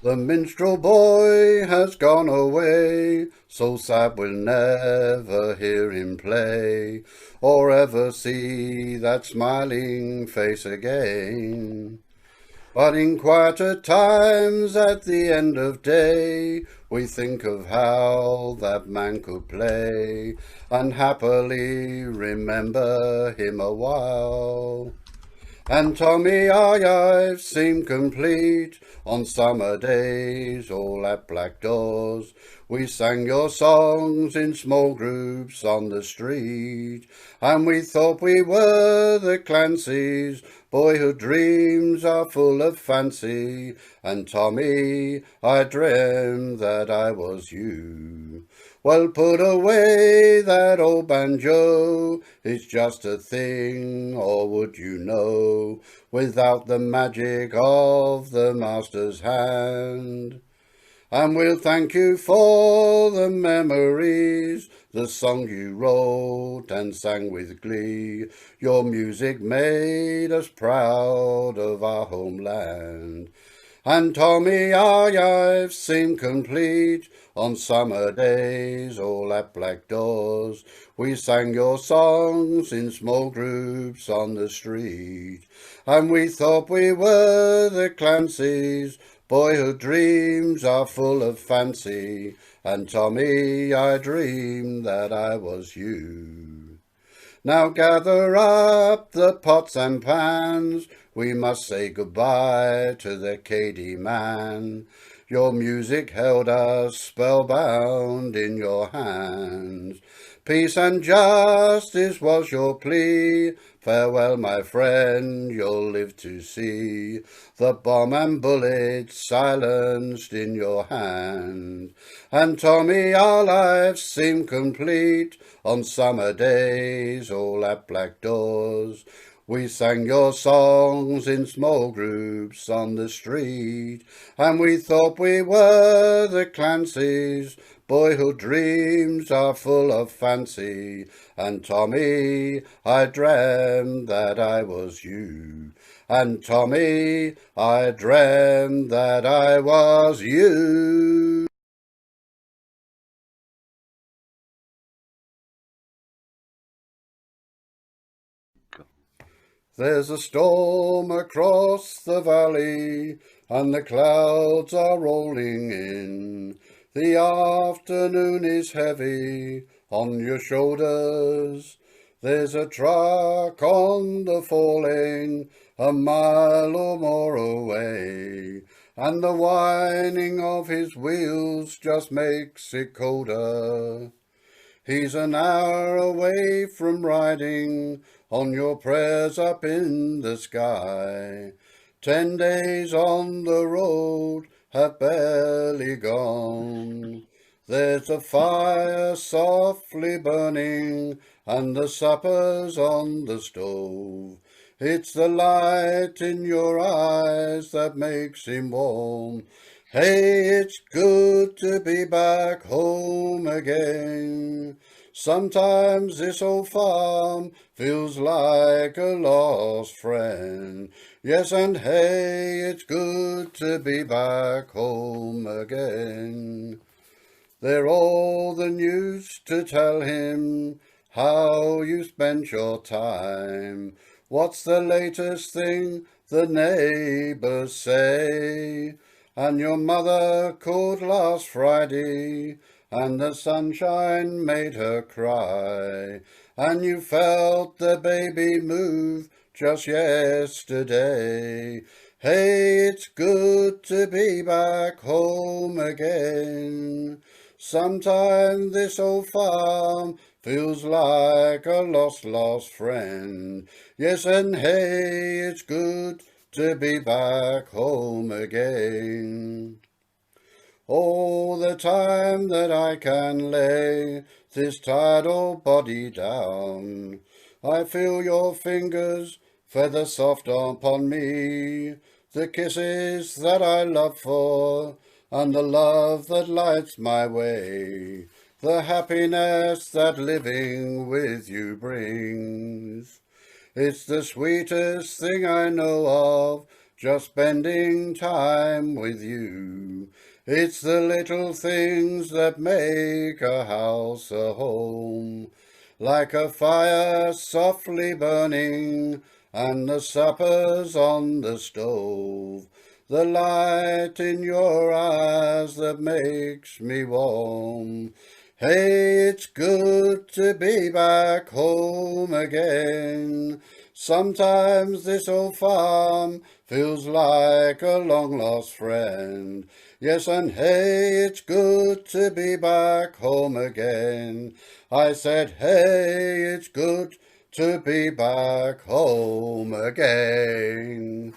The minstrel boy has gone away, so sad we'll never hear him play, or ever see that smiling face again. But in quieter times at the end of day, we think of how that man could play, and happily remember him a while. And Tommy, our lives seem complete on summer days, all at black doors. We sang your songs in small groups on the street, and we thought we were the Clancys. Boyhood dreams are full of fancy, and Tommy, I dreamed that I was you. Well, put away that old banjo, it's just a thing, or would you know, without the magic of the master's hand. And we'll thank you for the memories, the song you wrote and sang with glee. Your music made us proud of our homeland. And Tommy, our lives seem complete on summer days, all at black doors. We sang your songs in small groups on the street, and we thought we were the Clancys. Boyhood dreams are full of fancy, and Tommy, I dreamed that I was you. Now gather up the pots and pans, we must say goodbye to the Cady man. Your music held us spellbound in your hands. Peace and justice was your plea. Farewell, my friend, you'll live to see the bomb and bullets silenced in your hand. And Tommy, our lives seem complete on summer days, all at black doors. We sang your songs in small groups on the street, and we thought we were the Clancys. Boyhood dreams are full of fancy, and Tommy, I dreamed that I was you. And Tommy, I dreamed that I was you. There's a storm across the valley, and the clouds are rolling in. The afternoon is heavy on your shoulders. There's a truck on the four lane, a mile or more away, and the whining of his wheels just makes it colder. He's an hour away from riding on your prayers up in the sky. 10 days on the road have barely gone. There's a fire softly burning and the supper's on the stove. It's the light in your eyes that makes him warm. Hey, it's good to be back home again. Sometimes this old farm feels like a lost friend. Yes, and hey, it's good to be back home again. They're all the news to tell him how you spent your time. What's the latest thing the neighbours say? And your mother called last Friday, and the sunshine made her cry, and you felt the baby move just yesterday. Hey, it's good to be back home again. Sometimes this old farm feels like a lost friend. Yes, and hey, it's good to be back home again. Oh, the time that I can lay this tired old body down, I feel your fingers feather soft upon me, the kisses that I love for, and the love that lights my way, the happiness that living with you brings. It's the sweetest thing I know of, just spending time with you. It's the little things that make a house a home, like a fire softly burning and the suppers on the stove, the light in your eyes that makes me warm. Hey, it's good to be back home again. Sometimes this old farm feels like a long-lost friend. Yes, and hey, it's good to be back home again. I said, hey, it's good to be back home again.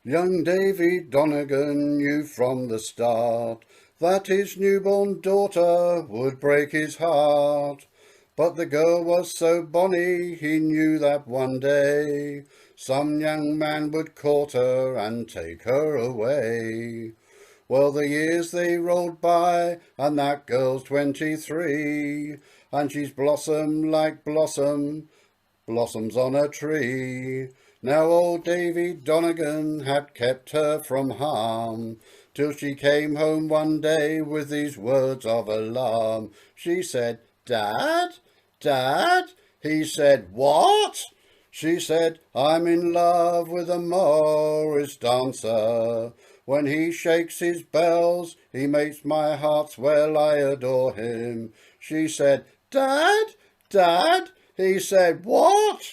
Young Davie Donegan knew from the start that his newborn daughter would break his heart. But the girl was so bonny, he knew that one day some young man would court her and take her away. Well, the years they rolled by, and that girl's 23, and she's blossomed like blossoms on a tree. Now old Davie Donegan had kept her from harm, till she came home one day with these words of alarm. She said, Dad, Dad? He said, what? She said, I'm in love with a Morris dancer. When he shakes his bells, he makes my heart swell, I adore him. She said, Dad, Dad? He said, what?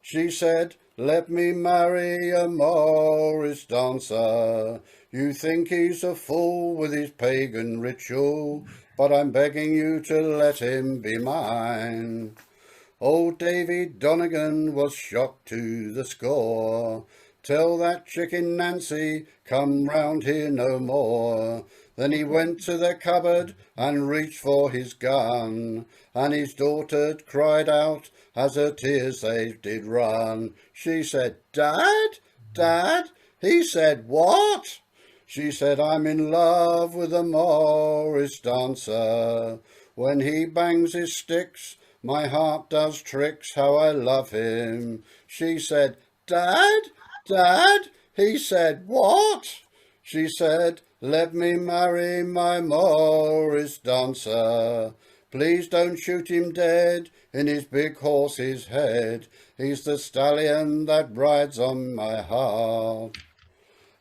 She said, let me marry a Morris dancer. You think he's a fool with his pagan ritual, but I'm begging you to let him be mine. Old Davie Donegan was shocked to the score. Tell that chicken Nancy, come round here no more. Then he went to the cupboard and reached for his gun, and his daughter cried out as her tears they did run. She said, Dad, Dad? He said, what? She said, I'm in love with a Morris dancer. When he bangs his sticks, my heart does tricks, how I love him. She said, Dad, Dad? He said, what? She said, let me marry my Morris dancer. Please don't shoot him dead in his big horse's head. He's the stallion that rides on my heart.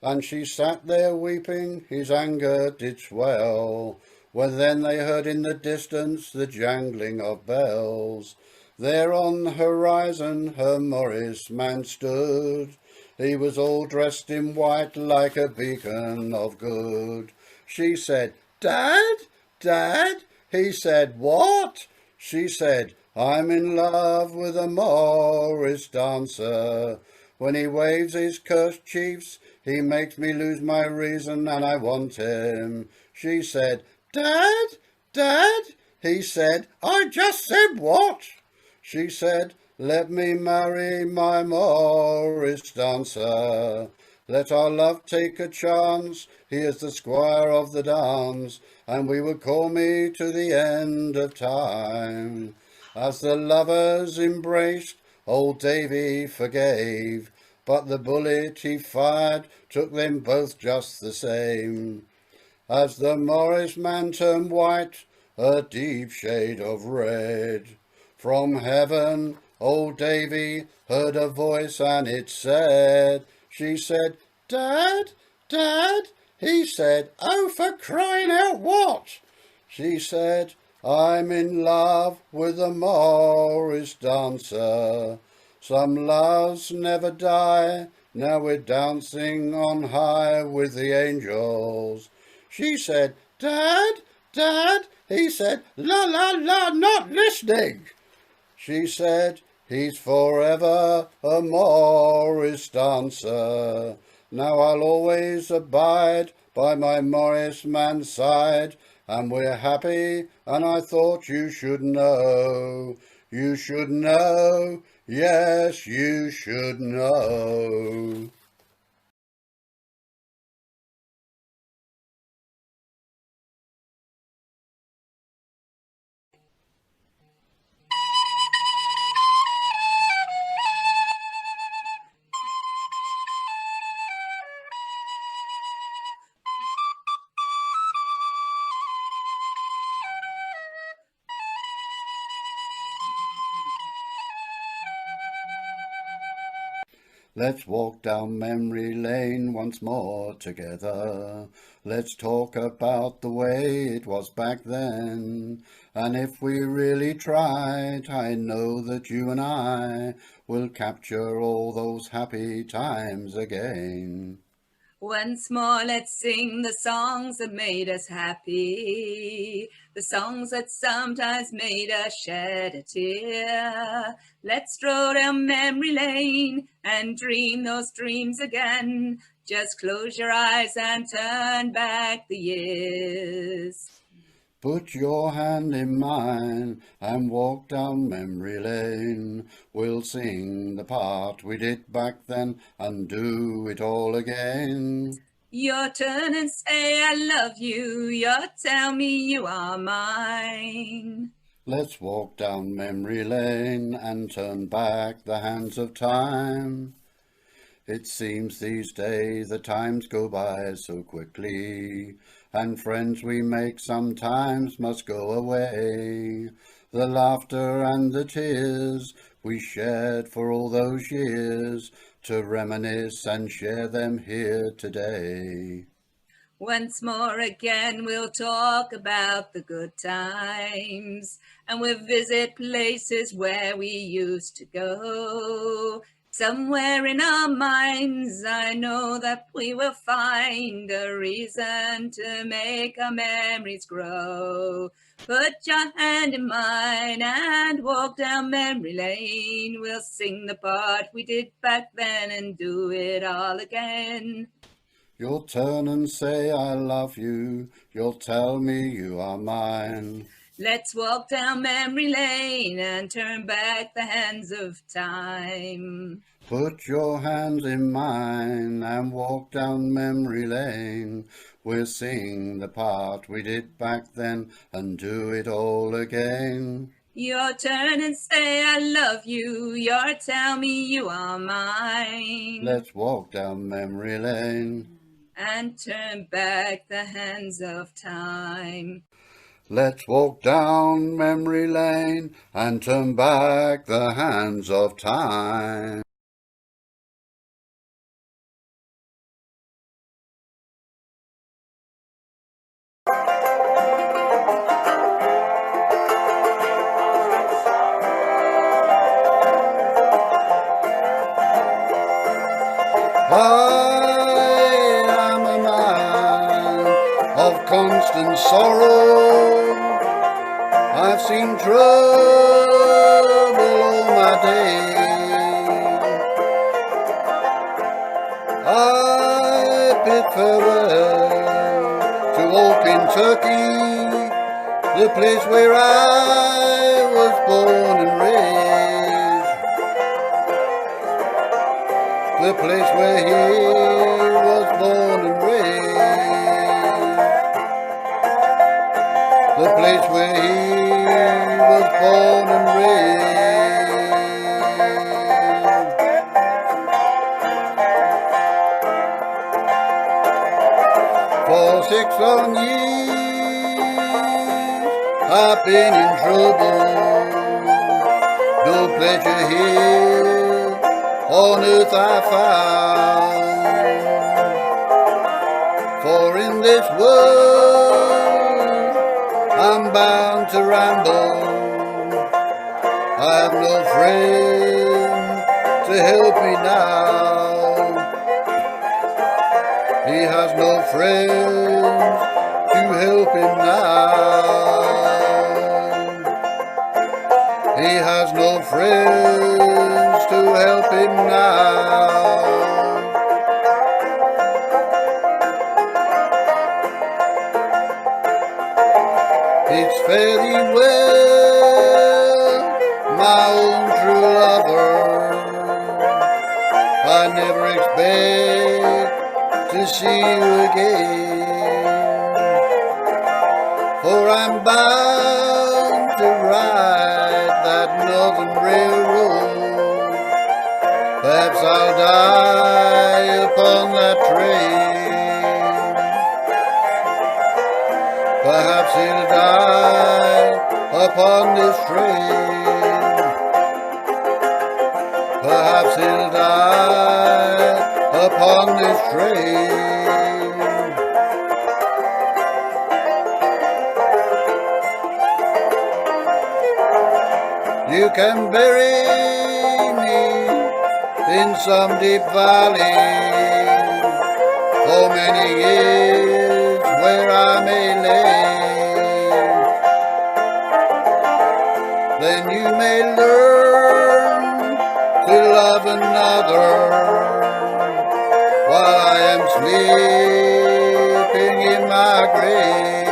And she sat there weeping, his anger did swell, when then they heard in the distance the jangling of bells. There on the horizon her Morris man stood. He was all dressed in white like a beacon of good. She said, Dad, Dad? He said, what? She said, I'm in love with a Morris dancer. When he waves his kerchiefs, he makes me lose my reason and I want him. She said, Dad, Dad? He said, I just said what? She said, let me marry my Morris dancer. Let our love take a chance, he is the squire of the dance, and we would call me to the end of time. As the lovers embraced, old Davie forgave, but the bullet he fired took them both just the same. As the Morris man turned white, a deep shade of red, from heaven old Davie heard a voice and it said, she said, Dad, Dad? He said, oh, for crying out what? She said, I'm in love with a Morris dancer. Some loves never die, now we're dancing on high with the angels. She said, Dad, Dad? He said, la, la, la, not listening. She said, he's forever a Morris dancer. Now I'll always abide by my Morris man's side, and we're happy, and I thought you should know. You should know, yes, you should know. Let's walk down memory lane once more together. Let's talk about the way it was back then. And if we really tried, I know that you and I will capture all those happy times again. Once more, let's sing the songs that made us happy, the songs that sometimes made us shed a tear. Let's stroll down memory lane and dream those dreams again. Just close your eyes and turn back the years. Put your hand in mine and walk down memory lane. We'll sing the part we did back then and do it all again. Your turn and say I love you, your tell me you are mine. Let's walk down memory lane and turn back the hands of time. It seems these days the times go by so quickly, and friends we make sometimes must go away. The laughter and the tears we shared for all those years, to reminisce and share them here today. Once more again we'll talk about the good times, and we'll visit places where we used to go. Somewhere in our minds I know that we will find a reason to make our memories grow. Put your hand in mine and walk down memory lane. We'll sing the part we did back then and do it all again. You'll turn and say I love you, you'll tell me you are mine. Let's walk down memory lane and turn back the hands of time. Put your hands in mine and walk down memory lane. We'll sing the part we did back then and do it all again. Your turn and say I love you, your tell me you are mine. Let's walk down memory lane and turn back the hands of time. Let's walk down memory lane and turn back the hands of time. I am a man of constant sorrow. I've seen trouble all my days. I bid farewell to old Kentucky, the place where I was born and raised, the place where he was born and raised, the place where he was born and raised. For 6 long years I've been in trouble, no pleasure here on earth I found. For in this world I'm bound to ramble, I have no friend to help me now. He has no friends to help him now. He has no friends to help him now. It's fairly well, my own true lover. I never expect to see you again, for I'm bound to ride that northern railroad. Perhaps I'll die upon that train. Perhaps he'll die upon this train. Perhaps he'll die upon this train. You can bury me in some deep valley for many years where I may lay. Then you may learn to love another while I am sleeping in my grave.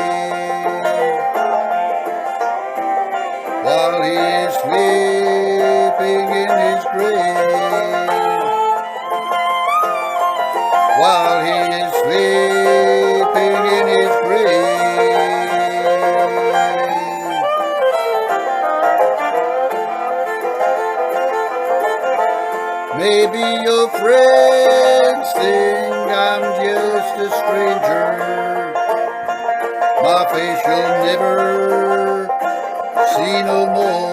While he is sleeping in his grave. While he is sleeping in his grave. Maybe your friends think I'm just a stranger. My face you'll never see no more.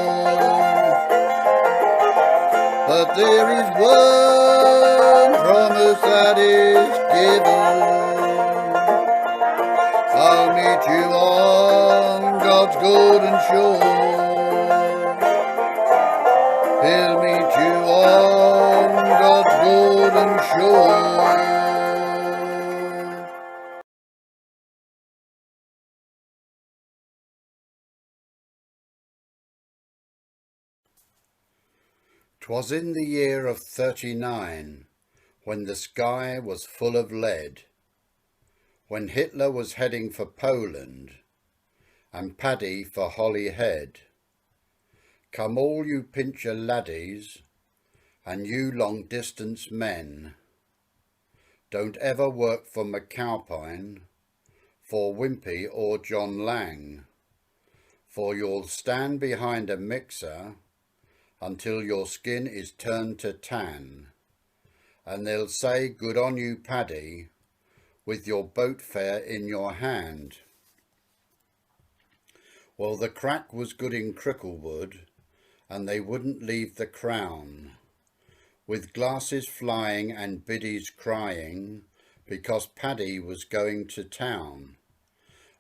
But there is one promise that is given. I'll meet you on God's golden shore. He'll meet you on God's golden shore. 'Twas in the year of 39, when the sky was full of lead, when Hitler was heading for Poland, and Paddy for Holyhead. Come all you pincher laddies, and you long-distance men, don't ever work for McAlpine, for Wimpy or John Lang, for you'll stand behind a mixer until your skin is turned to tan, and they'll say good on you Paddy, with your boat fare in your hand. Well, the crack was good in Cricklewood, and they wouldn't leave the Crown, with glasses flying and biddies crying, because Paddy was going to town.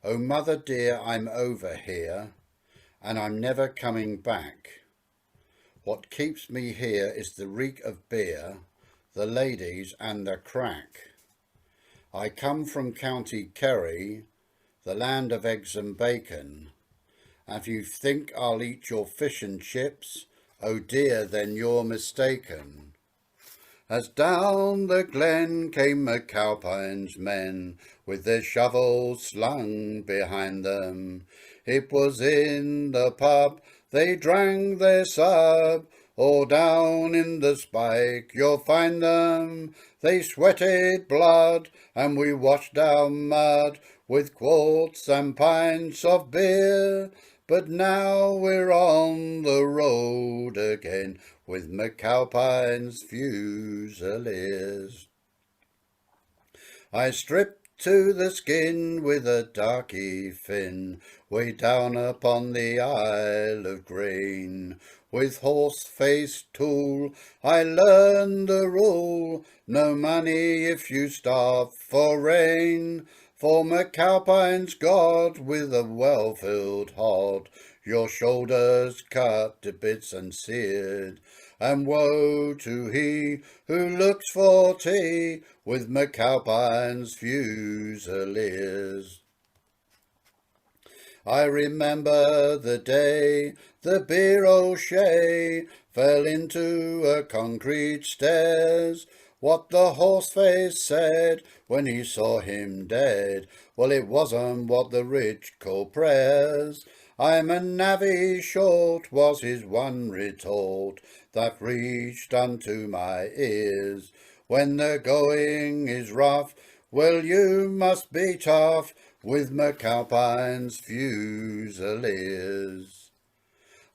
Oh mother dear, I'm over here, and I'm never coming back. What keeps me here is the reek of beer, the ladies and the crack. I come from County Kerry, the land of eggs and bacon. If you think I'll eat your fish and chips, oh dear, then you're mistaken. As down the glen came McAlpine's men, with their shovels slung behind them. It was in the pub they drank their sub, or down in the spike you'll find them. They sweated blood, and we washed down mud, with quarts and pints of beer. But now we're on the road again, with McAlpines Fusiliers. I stripped to the skin with a darky fin, way down upon the Isle of Grain. With horse-faced tool I learned the rule, no money if you starve for rain. For McAlpine's God with a well-filled hod, your shoulders cut to bits and seared. And woe to he who looks for tea with McAlpine's Fusiliers. I remember the day the beer O'Shea fell into a concrete stairs. What the horse-face said when he saw him dead, well, it wasn't what the rich call prayers. I'm a navvy short, was his one retort, that reached unto my ears. When the going is rough, well, you must be tough with McAlpine's Fusiliers.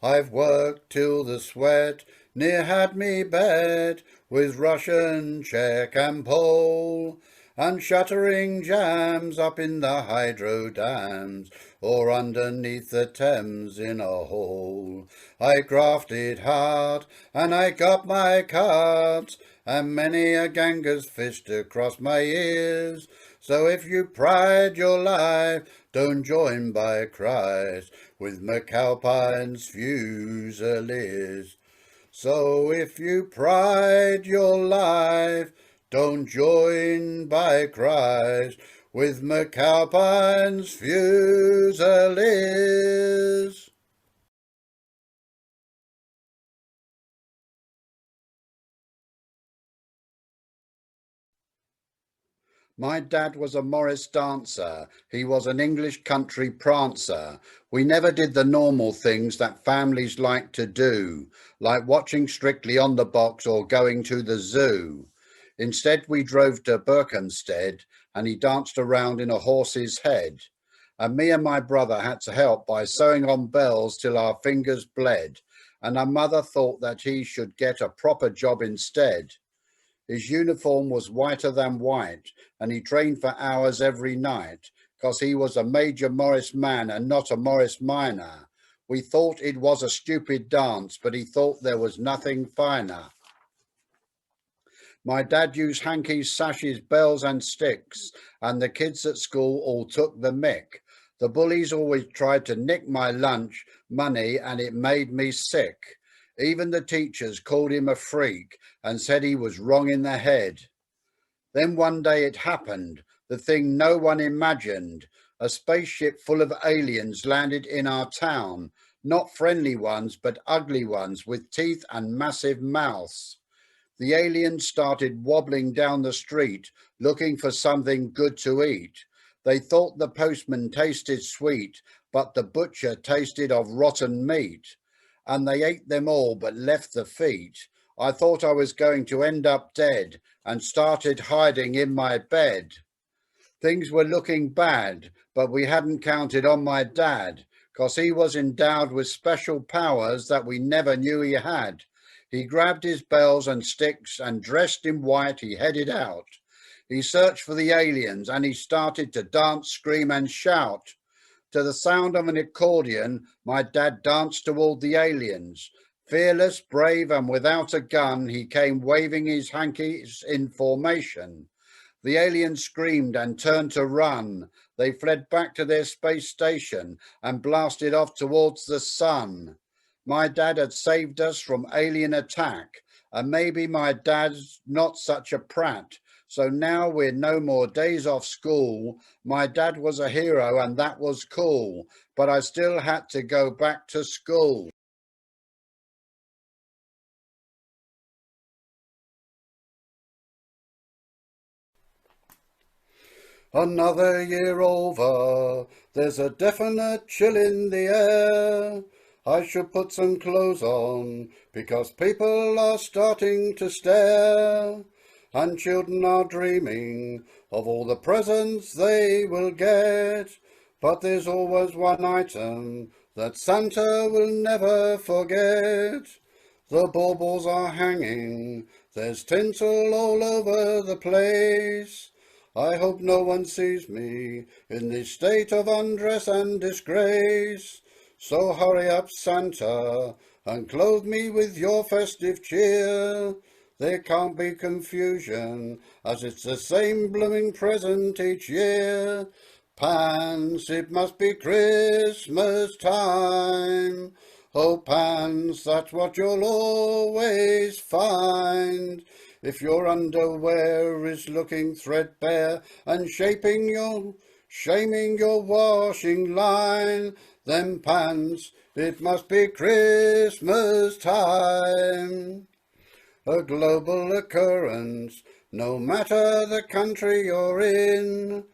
I've worked till the sweat near had me bed, with Russian, Czech and Pole, and shattering jams up in the hydro dams, or underneath the Thames in a hole. I grafted hard, and I got my cards, and many a ganger's fist across my ears. So if you pride your life, don't join by Christ with McAlpines Fusiliers. So if you pride your life, don't join by Christ with McAlpines Fusiliers. My dad was a Morris dancer. He was an English country prancer. We never did the normal things that families like to do, like watching Strictly on the Box or going to the zoo. Instead, we drove to Berkhamsted and he danced around in a horse's head. And me and my brother had to help by sewing on bells till our fingers bled. And our mother thought that he should get a proper job instead. His uniform was whiter than white, and he trained for hours every night, 'cause he was a Major Morris man and not a Morris minor. We thought it was a stupid dance, but he thought there was nothing finer. My dad used hankies, sashes, bells and sticks, and the kids at school all took the mick. The bullies always tried to nick my lunch money, and it made me sick. Even the teachers called him a freak and said he was wrong in the head. Then one day it happened, the thing no one imagined. A spaceship full of aliens landed in our town, not friendly ones, but ugly ones with teeth and massive mouths. The aliens started wobbling down the street, looking for something good to eat. They thought the postman tasted sweet, but the butcher tasted of rotten meat. And they ate them all but left the feet. I thought I was going to end up dead and started hiding in my bed. Things were looking bad, but we hadn't counted on my dad, 'cause he was endowed with special powers that we never knew he had. He grabbed his bells and sticks and dressed in white he headed out. He searched for the aliens and he started to dance, scream and shout. To the sound of an accordion, my dad danced toward the aliens. Fearless, brave, and without a gun, he came waving his hankies in formation. The aliens screamed and turned to run. They fled back to their space station and blasted off towards the sun. My dad had saved us from alien attack, and maybe my dad's not such a prat. So now we're no more days off school. My dad was a hero and that was cool, but I still had to go back to school. Another year over, there's a definite chill in the air. I should put some clothes on, because people are starting to stare. And children are dreaming of all the presents they will get. But there's always one item that Santa will never forget. The baubles are hanging, there's tinsel all over the place. I hope no one sees me in this state of undress and disgrace. So hurry up, Santa, and clothe me with your festive cheer. There can't be confusion, as it's the same blooming present each year. Pants, it must be Christmas time. Oh, pants, that's what you'll always find. If your underwear is looking threadbare and shaming your washing line, then pants, it must be Christmas time. A global occurrence, no matter the country you're in.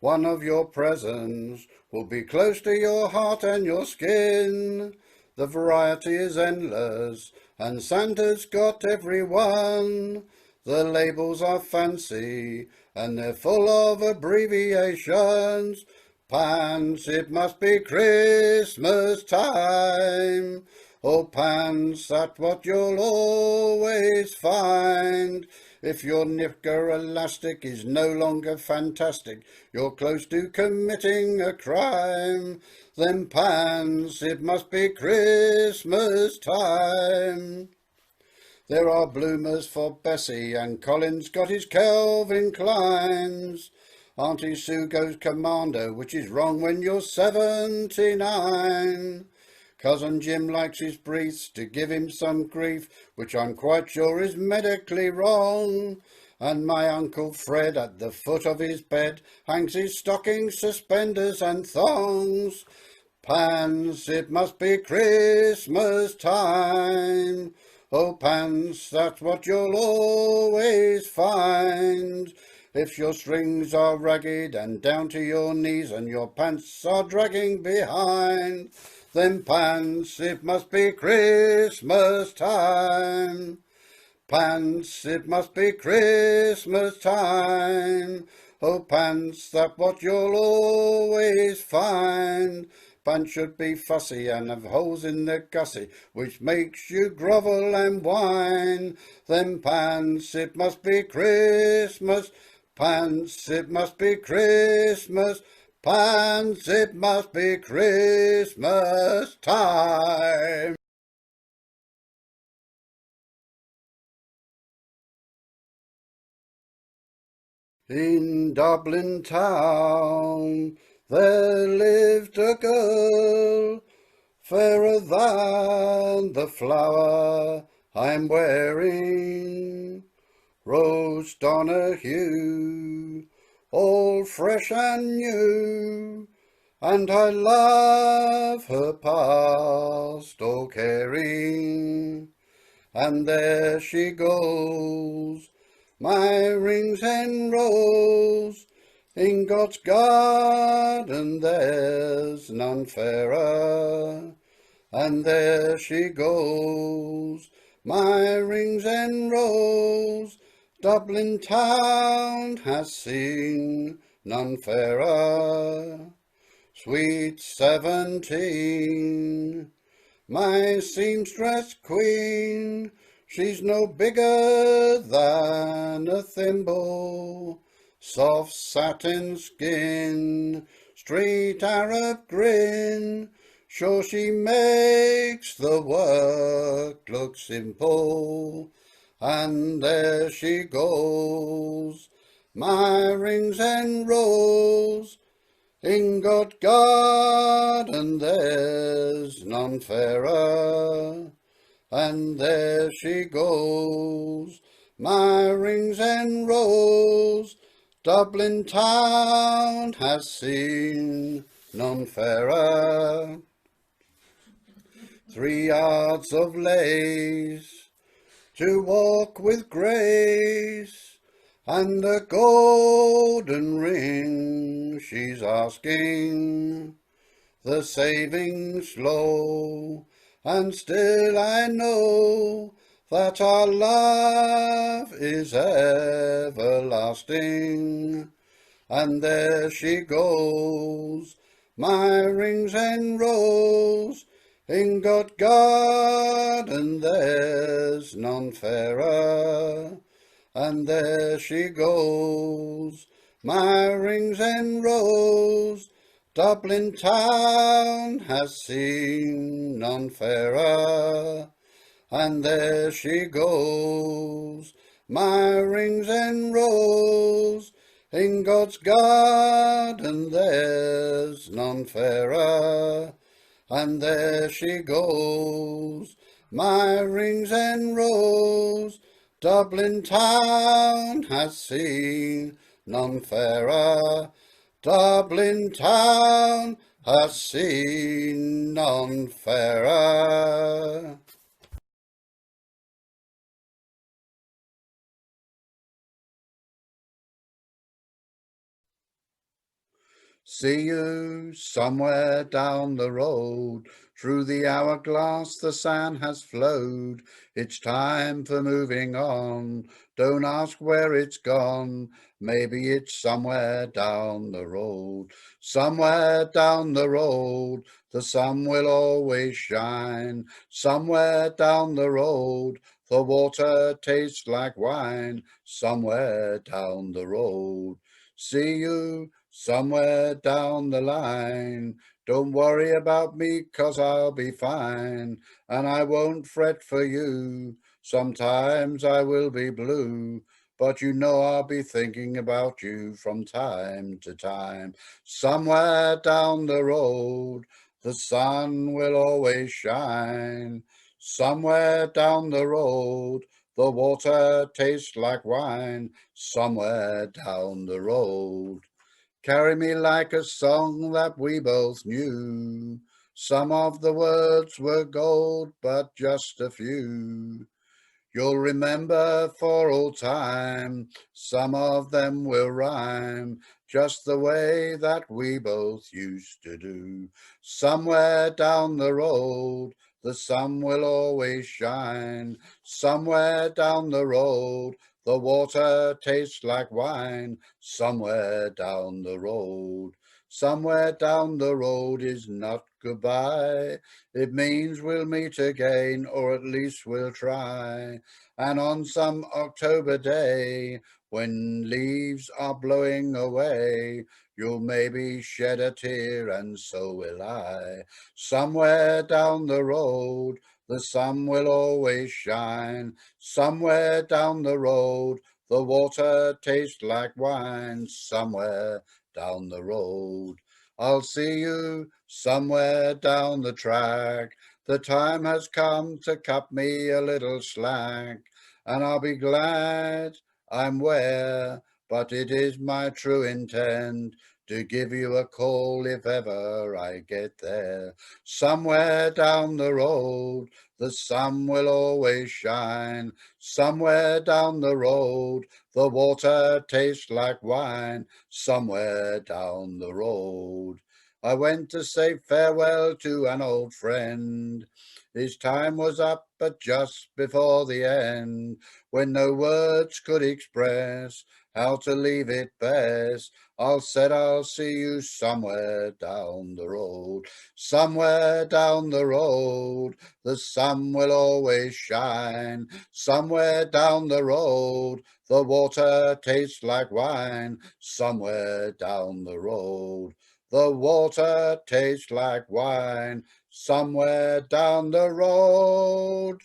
One of your presents will be close to your heart and your skin. The variety is endless, and Santa's got every one. The labels are fancy, and they're full of abbreviations. Pants, it must be Christmas time. Oh, pants, that's what you'll always find. If your knicker elastic is no longer fantastic, you're close to committing a crime. Then pants, it must be Christmas time. There are bloomers for Bessie, and Colin's got his Calvin Kleins. Auntie Sue goes commando, which is wrong when you're 79. Cousin Jim likes his briefs to give him some grief, which I'm quite sure is medically wrong. And my Uncle Fred at the foot of his bed hangs his stockings, suspenders and thongs. Pants, it must be Christmas time. Oh, pants, that's what you'll always find. If your strings are ragged and down to your knees and your pants are dragging behind, then pants, it must be Christmas time. Pants, it must be Christmas time. Oh, pants, that's what you'll always find. Pants should be fussy and have holes in their gussie, which makes you grovel and whine. Then pants, it must be Christmas. Pants, it must be Christmas. Pants, it must be Christmas time. In Dublin Town there lived a girl, fairer than the flower I'm wearing, rose Donahue, all fresh and new, and I love her past all caring. And there she goes, my rings and rose, in God's garden there's none fairer. And there she goes, my rings and rose, Dublin Town has seen none fairer. Sweet 17, my seamstress queen, she's no bigger than a thimble, soft satin skin, street Arab grin, sure she makes the work look simple. And there she goes, my rings and rose, in God's garden there's none fairer. And there she goes, my rings and rose, Dublin Town has seen none fairer. 3 yards of lace to walk with grace, and a golden ring she's asking. The savings slow, and still I know that our love is everlasting. And there she goes, my rings and rose, in God's garden there's none fairer. And there she goes, my rings and rose, Dublin Town has seen none fairer. And there she goes, my rings and rose, in God's garden there's none fairer. And there she goes, my rings and rose, Dublin Town has seen none fairer. Dublin Town has seen none fairer. See you somewhere down the road, through the hourglass the sand has flowed. It's time for moving on, don't ask where it's gone, maybe it's somewhere down the road. Somewhere down the road, the sun will always shine. Somewhere down the road, The water tastes like wine somewhere down the road. See you somewhere down the line. Don't worry about me, 'cause I'll be fine, and I won't fret for you. Sometimes I will be blue, but you know I'll be thinking about you from time to time. Somewhere down the road, the sun will always shine. Somewhere down the road, the water tastes like wine. Somewhere down the road. Carry me like a song that we both knew. Some of the words were gold, but just a few. You'll remember for all time, some of them will rhyme, just the way that we both used to do. Somewhere down the road, the sun will always shine. Somewhere down the road, the water tastes like wine. Somewhere down the road. Somewhere down the road is not goodbye. It means we'll meet again, or at least we'll try. And on some October day, when leaves are blowing away, you'll maybe shed a tear, and so will I. Somewhere down the road, the sun will always shine. Somewhere down the road, the water tastes like wine. Somewhere down the road, I'll see you somewhere down the track. The time has come to cut me a little slack, and I'll be glad I'm where, but it is my true intent to give you a call if ever I get there. Somewhere down the road, the sun will always shine. Somewhere down the road, the water tastes like wine. Somewhere down the road, I went to say farewell to an old friend. His time was up, but just before the end, when no words could express how to leave it best, said I'll see you somewhere down the road. Somewhere down the road, the sun will always shine. Somewhere down the road, the water tastes like wine. Somewhere down the road, the water tastes like wine. Somewhere down the road.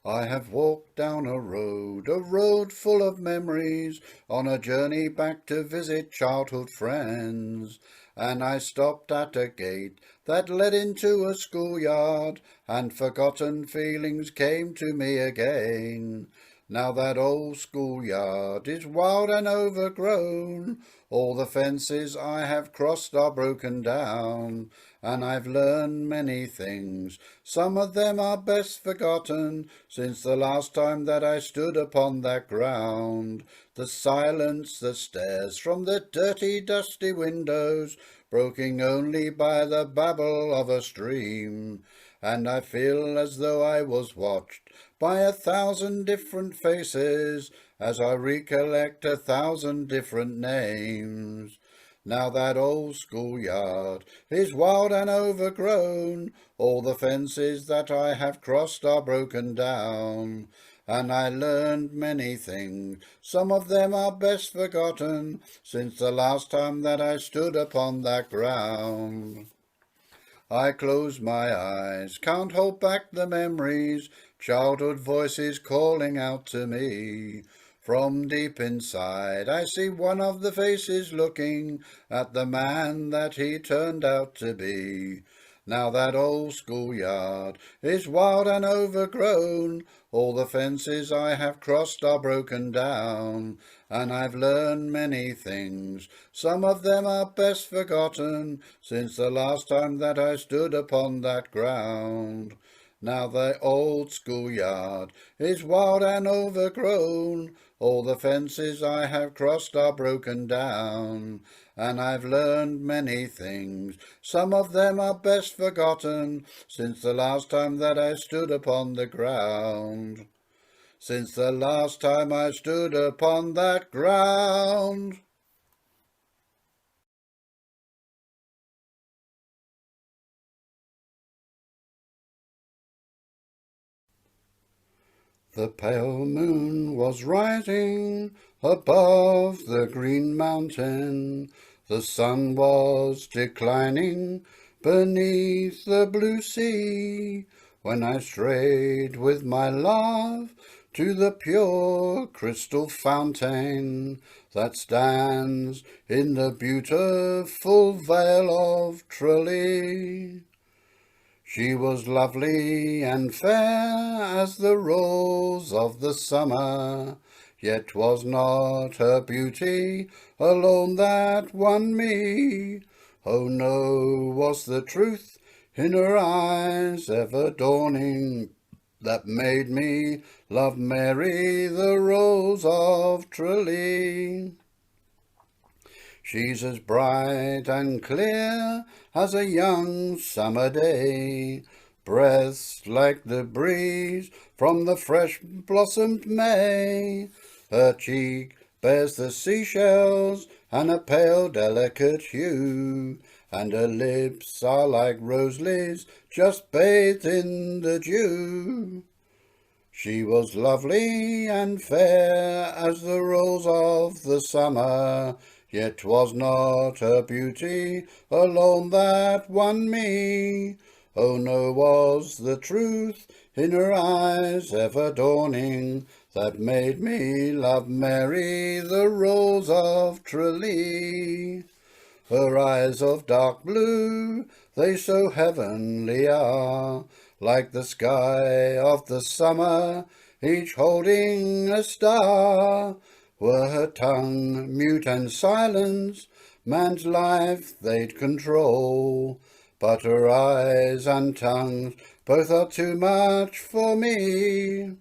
I have walked down a road full of memories, on a journey back to visit childhood friends. And I stopped at a gate that led into a schoolyard, and forgotten feelings came to me again. Now that old schoolyard is wild and overgrown, all the fences I have crossed are broken down, and I've learned many things. Some of them are best forgotten, since the last time that I stood upon that ground. The silence that stares from the dirty, dusty windows, broken only by the babble of a stream. And I feel as though I was watched by 1,000 different faces, as I recollect 1,000 different names. Now that old schoolyard is wild and overgrown, all the fences that I have crossed are broken down, and I learned many things. Some of them are best forgotten, since the last time that I stood upon that ground. I close my eyes, can't hold back the memories, childhood voices calling out to me. From deep inside I see one of the faces looking at the man that he turned out to be. Now that old schoolyard is wild and overgrown, all the fences I have crossed are broken down, and I've learned many things. Some of them are best forgotten, since the last time that I stood upon that ground. Now the old schoolyard is wild and overgrown, all the fences I have crossed are broken down, and I've learned many things. Some of them are best forgotten, since the last time that I stood upon the ground. Since the last time I stood upon that ground. The pale moon was rising above the green mountain. The sun was declining beneath the blue sea, when I strayed with my love to the pure crystal fountain that stands in the beautiful vale of Tralee. She was lovely and fair as the rose of the summer, yet was not her beauty alone that won me. Oh no, was the truth in her eyes ever dawning that made me love Mary, the rose of Tralee. She's as bright and clear as a young summer day, breaths like the breeze from the fresh blossomed May. Her cheek bears the seashells and a pale delicate hue, and her lips are like rose leaves just bathed in the dew. She was lovely and fair as the rose of the summer, yet 'twas not her beauty alone that won me. Oh no, was the truth in her eyes ever dawning that made me love Mary, the rose of Tralee. Her eyes of dark blue, they so heavenly are, like the sky of the summer, each holding a star. Were her tongue mute and silence, man's life they'd control, but her eyes and tongues both are too much for me.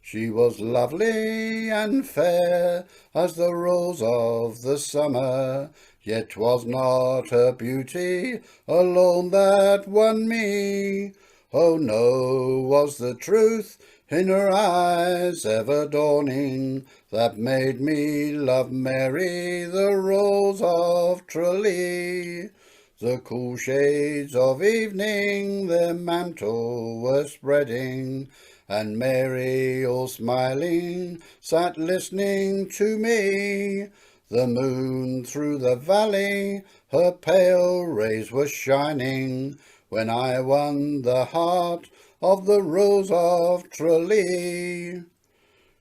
She was lovely and fair as the rose of the summer, yet 'twas not her beauty alone that won me. Oh no, was the truth in her eyes ever dawning that made me love Mary, the rose of Tralee. The cool shades of evening their mantle were spreading, and Mary, all smiling, sat listening to me. The moon through the valley her pale rays were shining, when I won the heart of the rose of Tralee.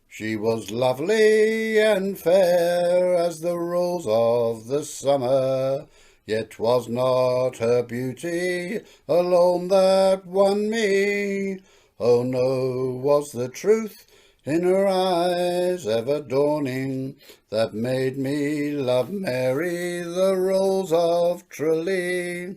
She was lovely and fair as the rose of the summer, yet 'twas not her beauty alone that won me. Oh no, was the truth in her eyes ever dawning that made me love Mary, the rose of Tralee.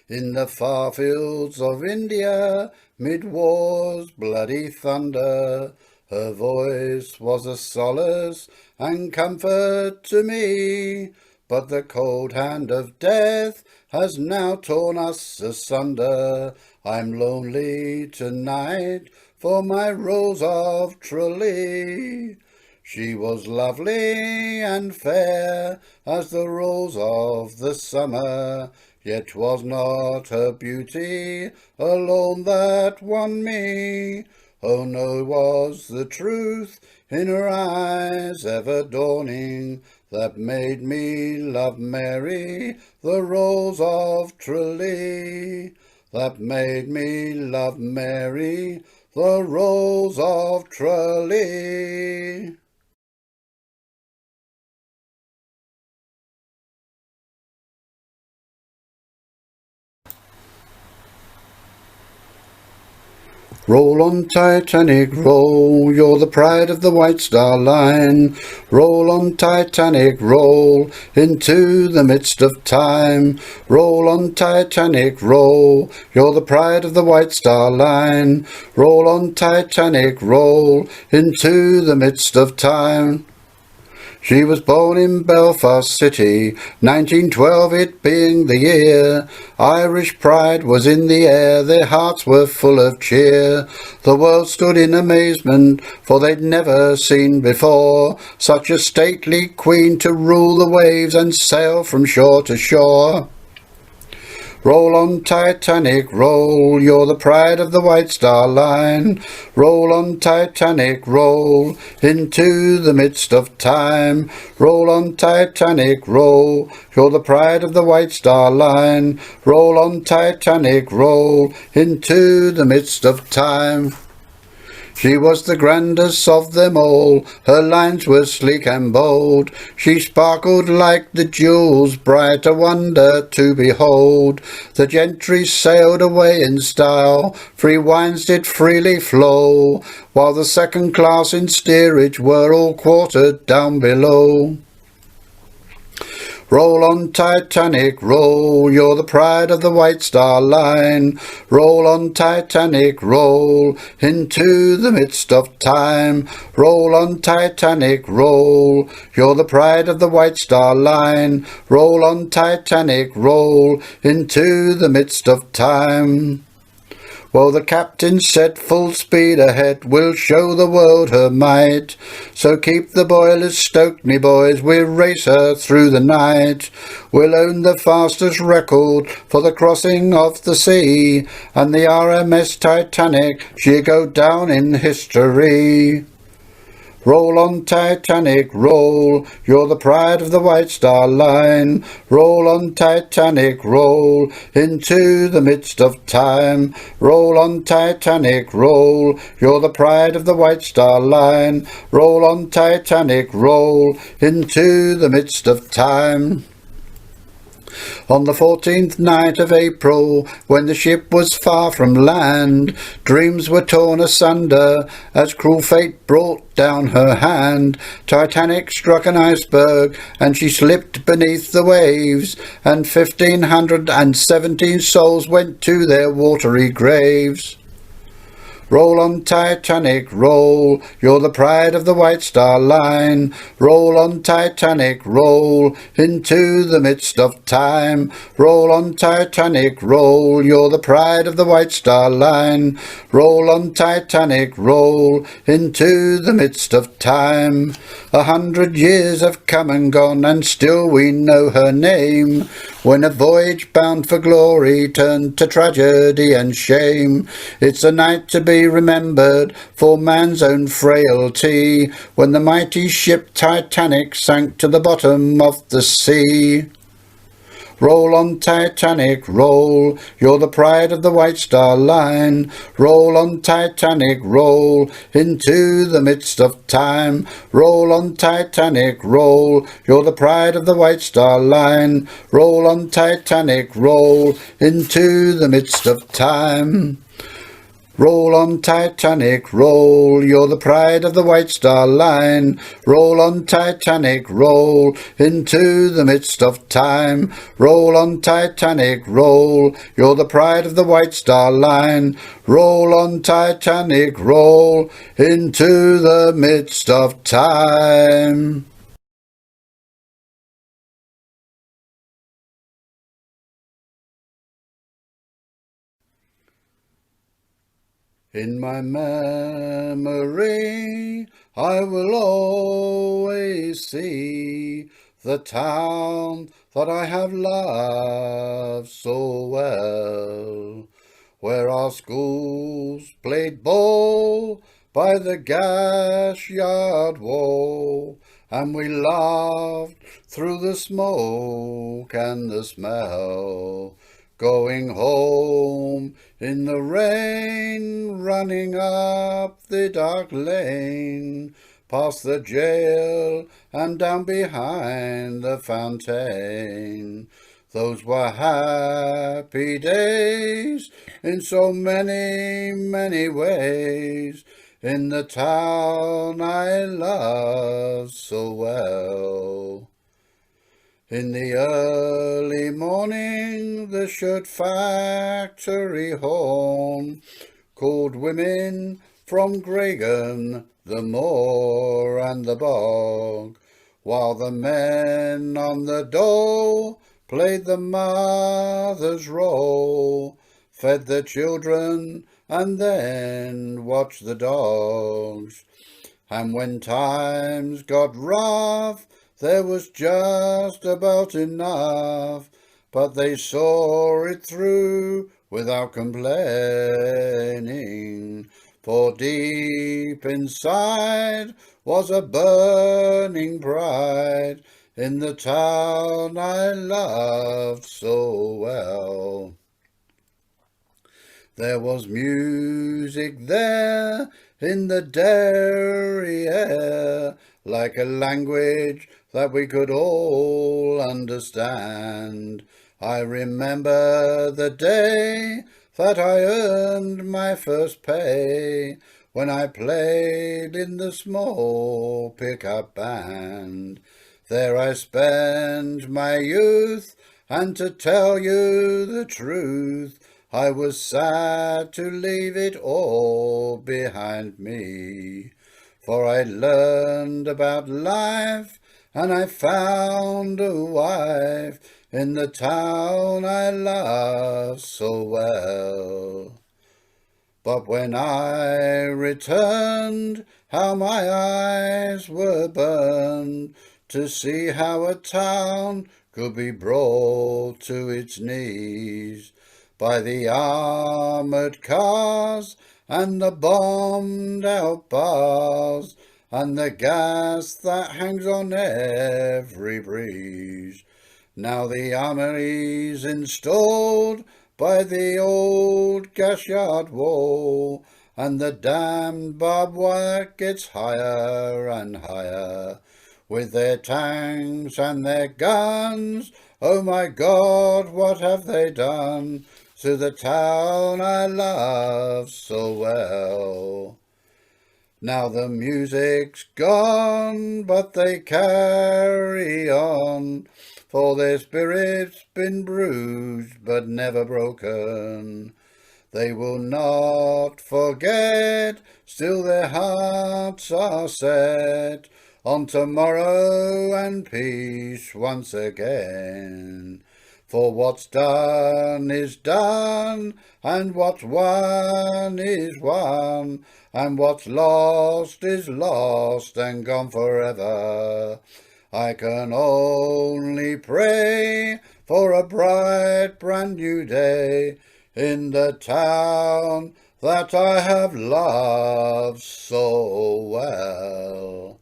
In the far fields of India, mid war's bloody thunder, her voice was a solace and comfort to me. But the cold hand of death has now torn us asunder. I'm lonely tonight for my rose of Tralee. She was lovely and fair as the rose of the summer, yet 'twas not her beauty alone that won me. Oh no, was the truth in her eyes ever dawning that made me love Mary, the rose of Tralee. That made me love Mary, the rose of Tralee. Roll on, Titanic, roll, you're the pride of the White Star Line. Roll on, Titanic, roll, into the midst of time. Roll on, Titanic, roll, you're the pride of the White Star Line. Roll on, Titanic, roll, into the midst of time. She was born in Belfast City, 1912 it being the year. Irish pride was in the air, their hearts were full of cheer. The world stood in amazement, for they'd never seen before such a stately queen to rule the waves and sail from shore to shore. Roll on, Titanic, roll, you're the pride of the White Star Line. Roll on, Titanic, roll, into the midst of time. Roll on, Titanic, roll, you're the pride of the White Star Line. Roll on, Titanic, roll, into the midst of time. She was the grandest of them all, her lines were sleek and bold. She sparkled like the jewels, bright a wonder to behold. The gentry sailed away in style, free wines did freely flow, while the second class in steerage were all quartered down below. Roll on, Titanic, roll, you're the pride of the White Star Line. Roll on, Titanic, roll, into the midst of time. Roll on, Titanic, roll, you're the pride of the White Star Line. Roll on, Titanic, roll, into the midst of time. Well, the captain said, full speed ahead, we'll show the world her might. So keep the boilers stoked, me boys, we'll race her through the night. We'll own the fastest record for the crossing of the sea, and the RMS Titanic, she'll go down in history. Roll on, Titanic, roll, you're the pride of the White Star Line. Roll on, Titanic, roll, into the midst of time. Roll on, Titanic, roll, you're the pride of the White Star Line. Roll on, Titanic, roll, into the midst of time. On the 14th night of April, when the ship was far from land, dreams were torn asunder as cruel fate brought down her hand. Titanic struck an iceberg and she slipped beneath the waves, and 1,517 souls went to their watery graves. Roll on, Titanic, roll, you're the pride of the White Star Line. Roll on, Titanic, roll, into the midst of time. Roll on, Titanic, roll, you're the pride of the White Star Line. Roll on, Titanic, roll, into the midst of time. 100 years have come and gone, and still we know her name, when a voyage bound for glory turned to tragedy and shame. It's a night to be remembered for man's own frailty, when the mighty ship Titanic sank to the bottom of the sea. Roll on, Titanic, roll, you're the pride of the White Star Line. Roll on, Titanic, roll, into the midst of time. Roll on, Titanic, roll, you're the pride of the White Star Line. Roll on, Titanic, roll, into the midst of time. Roll on, Titanic, roll, you're the pride of the White Star Line. Roll on, Titanic, roll, into the midst of time. Roll on, Titanic, roll, you're the pride of the White Star Line. Roll on, Titanic, roll, into the midst of time. In my memory, I will always see the town that I have loved so well, where our schools played ball by the gas yard wall, and we laughed through the smoke and the smell, going home in the rain, running up the dark lane, past the jail and down behind the fountain. Those were happy days in so many, many ways, in the town I love so well. In the early morning, the shirt factory horn called women from Gregan, the moor and the bog, while the men on the dole played the mother's role, fed the children and then watched the dogs. And when times got rough, there was just about enough but they saw it through without complaining. For deep inside was a burning pride in the town I loved so well. There was music there in the dairy air, like a language that we could all understand. I remember the day that I earned my first pay, when I played in the small pickup band. There I spent my youth, and to tell you the truth, I was sad to leave it all behind me. For I learned about life, and I found a wife in the town I love so well. But when I returned, how my eyes were burned to see how a town could be brought to its knees by the armoured cars and the bombed out bars and the gas that hangs on every breeze. Now the armory's installed by the old gas yard wall, and the damned barbed wire gets higher and higher. With their tanks and their guns, oh my God, what have they done to the town I love so well? Now the music's gone, but they carry on, for their spirit's been bruised but never broken. They will not forget, still their hearts are set on tomorrow and peace once again. For what's done is done, and what's won is won, and what's lost is lost and gone forever. I can only pray for a bright brand new day in the town that I have loved so well.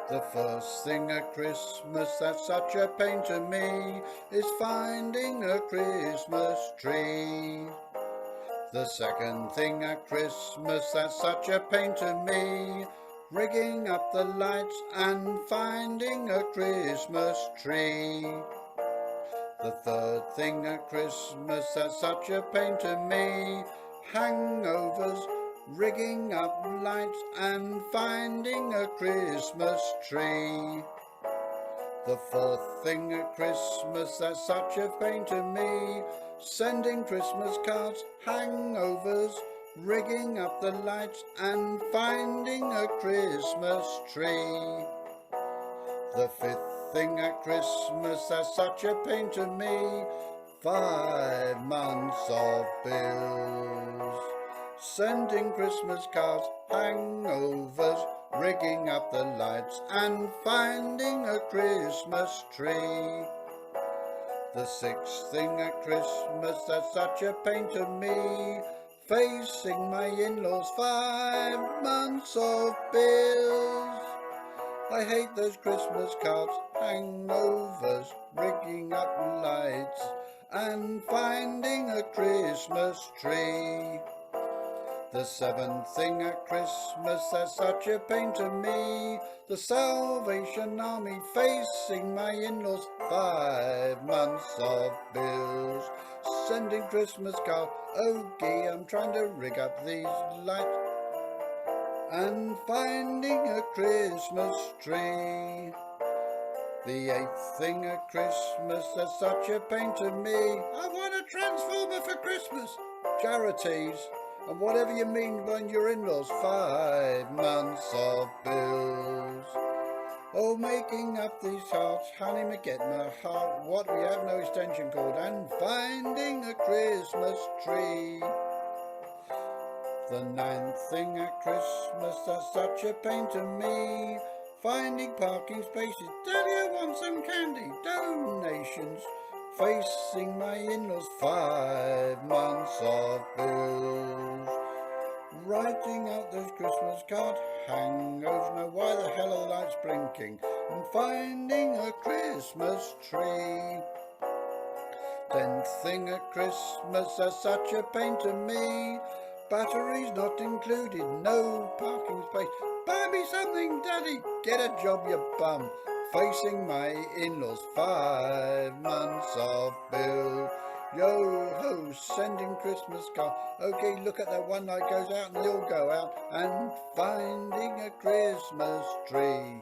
The first thing at Christmas that's such a pain to me is finding a Christmas tree. The second thing at Christmas that's such a pain to me, rigging up the lights and finding a Christmas tree. The third thing at Christmas that's such a pain to me, hangovers, rigging up lights and finding a Christmas tree. The fourth thing at Christmas that's such a pain to me, sending Christmas cards, hangovers, rigging up the lights and finding a Christmas tree. The fifth thing at Christmas that's such a pain to me, 5 months of bills, sending Christmas cards, hangovers, rigging up the lights and finding a Christmas tree. The sixth thing at Christmas that's such a pain to me, facing my in-laws, 5 months of bills. I hate those Christmas cards, hangovers, rigging up lights and finding a Christmas tree. The seventh thing at Christmas that's such a pain to me, the Salvation Army, facing my in-laws, 5 months of bills, sending Christmas cards, oh gee, I'm trying to rig up these lights and finding a Christmas tree. The eighth thing at Christmas that's such a pain to me, I want a transformer for Christmas. Charities and whatever you mean when your in-laws, 5 months of bills. Oh, making up these hearts, honey, me get my heart. What we have no extension cord, and finding a Christmas tree. The ninth thing at Christmas, that's such a pain to me. Finding parking spaces, Daddy, I want some candy. Donations, facing my in-laws, 5 months of bills. Writing out those Christmas card hangovers, know why the hell are the lights blinking, and finding a Christmas tree. 10th thing at Christmas, that's such a pain to me. Batteries not included, no parking space. Buy me something, Daddy, get a job, you bum. Facing my in-laws, 5 months of bill. Yo-ho, sending Christmas card. Okay, look at that one light goes out and they all go out. And finding a Christmas tree.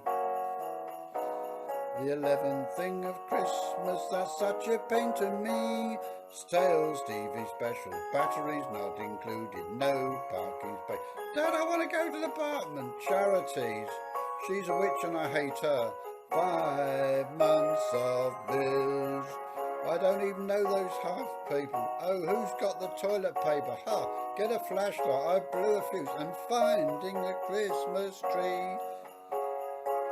The 11th thing of Christmas, that's such a pain to me. Stales TV special, batteries not included, no parking space. Dad, I want to go to the apartment. Charities, she's a witch and I hate her. 5 months of bills. I don't even know those half people. Oh, who's got the toilet paper? Ha, get a flashlight, I blew a fuse. And finding a Christmas tree.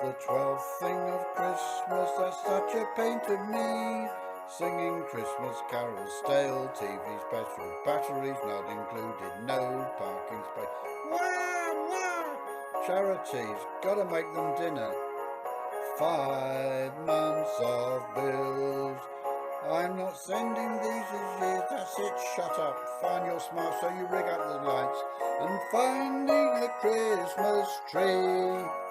The 12th thing of Christmas, that's such a pain to me. Singing Christmas carols, stale TV special, batteries not included, no parking space. Wow, wow! Charities, gotta make them dinner. 5 months of bills. I'm not sending these as years, that's it, shut up. Find your smart so you rig up the lights. And finding a Christmas tree.